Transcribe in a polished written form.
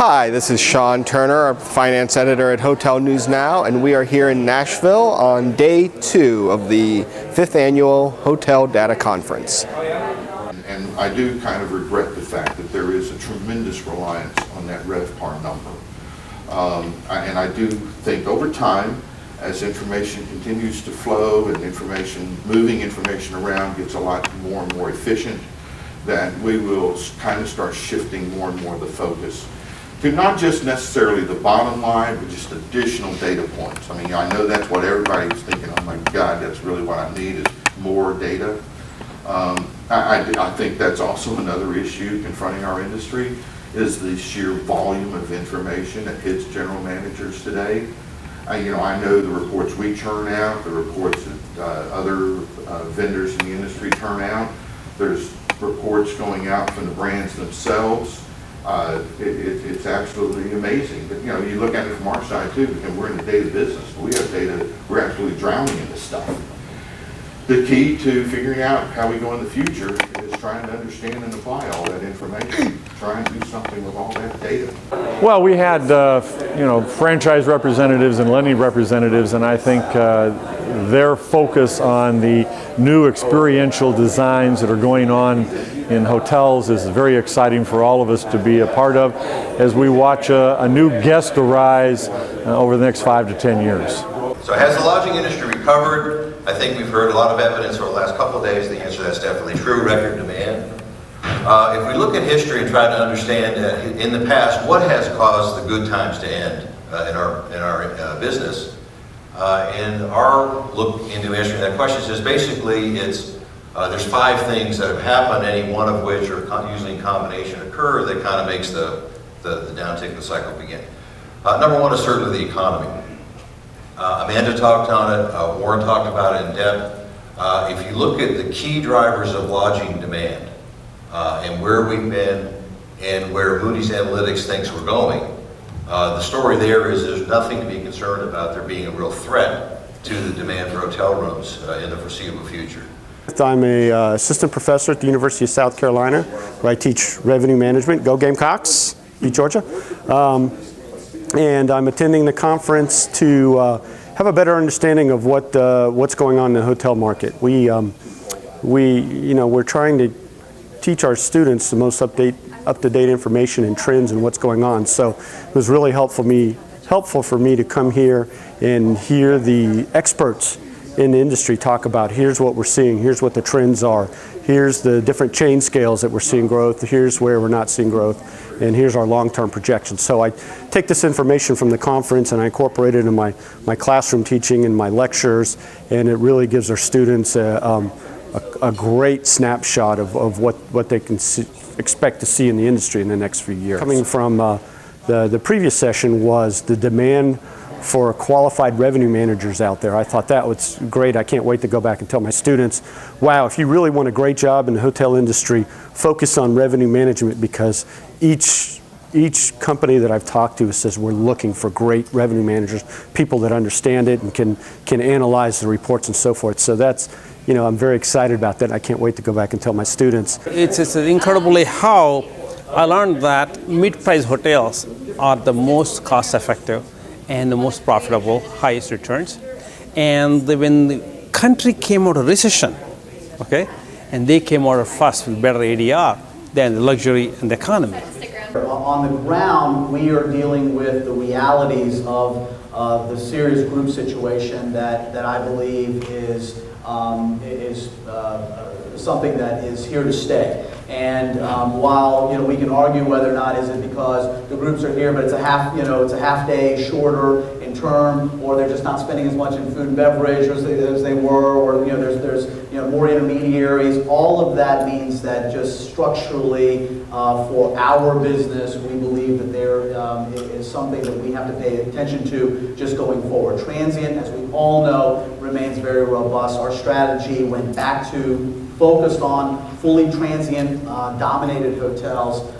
Hi, this is Sean Turner, finance editor at Hotel News Now, and we are here in Nashville on day 2 of the 5th annual Hotel Data Conference. And I do kind of regret the fact that there is a tremendous reliance on that RevPAR number. And I do think over time, as information continues to flow and moving information around gets a lot more and more efficient, that we will kind of start shifting more and more the focus to not just necessarily the bottom line, but just additional data points. I mean, I know that's what everybody's thinking, oh my God, that's really what I need is more data. I think that's also another issue confronting our industry is the sheer volume of information that hits general managers today. I know the reports we churn out, the reports that other vendors in the industry turn out. There's reports going out from the brands themselves. It's absolutely amazing. But you look at it from our side too, because we're in the data business. We have data, we're absolutely drowning in this stuff. The key to figuring out how we go in the future is trying to understand and apply all that information, try and do something with all that data. Well, we had franchise representatives and lending representatives, and I think their focus on the new experiential designs that are going on in hotels is very exciting for all of us to be a part of as we watch a new guest arise over the next 5 to 10 years. So has the lodging industry recovered? I think we've heard a lot of evidence over the last couple of days. The answer to that's definitely true, record demand. If we look at history and try to understand in the past what has caused the good times to end in our business, and our look into answering that question is basically there's 5 things that have happened, any one of which are usually in combination occur that kind of makes the downtick of the cycle begin. Number 1 is certainly the economy. Amanda talked on it, Warren talked about it in depth. If you look at the key drivers of lodging demand and where we've been and where Moody's Analytics thinks we're going, the story there is there's nothing to be concerned about there being a real threat to the demand for hotel rooms in the foreseeable future. I'm an assistant professor at the University of South Carolina, where I teach revenue management. Go Gamecocks, beat Georgia. And I'm attending the conference to have a better understanding of what's going on in the hotel market. We're trying to teach our students the most up-to-date information and trends and what's going on. So it was really helpful for me to come here and hear the experts in the industry talk about here's what we're seeing, here's what the trends are, here's the different chain scales that we're seeing growth, here's where we're not seeing growth, and here's our long-term projections. So I take this information from the conference and I incorporate it in my classroom teaching and my lectures, and it really gives our students a great snapshot of what they can expect to see in the industry in the next few years. Coming from the previous session was the demand for qualified revenue managers out there. I thought that was great. I can't wait to go back and tell my students, wow, if you really want a great job in the hotel industry, focus on revenue management, because each company that I've talked to says we're looking for great revenue managers, people that understand it and can analyze the reports and so forth. So that's, I'm very excited about that. I can't wait to go back and tell my students. It's incredibly how I learned that mid-price hotels are the most cost-effective and the most profitable, highest returns. And when the country came out of recession, okay, and they came out of first with better ADR than the luxury and the economy. On the ground, we are dealing with the realities of the serious group situation that I believe is something that is here to stay. And while we can argue whether or not is it because the groups are here, but it's a half day shorter in term, or they're just not spending as much in food and beverage as they were, or there's more intermediaries. All of that means that just structurally for our business, we believe that there is something that we have to pay attention to just going forward. Transient, as we all know, remains very robust. Our strategy went back to focused on fully transient dominated hotels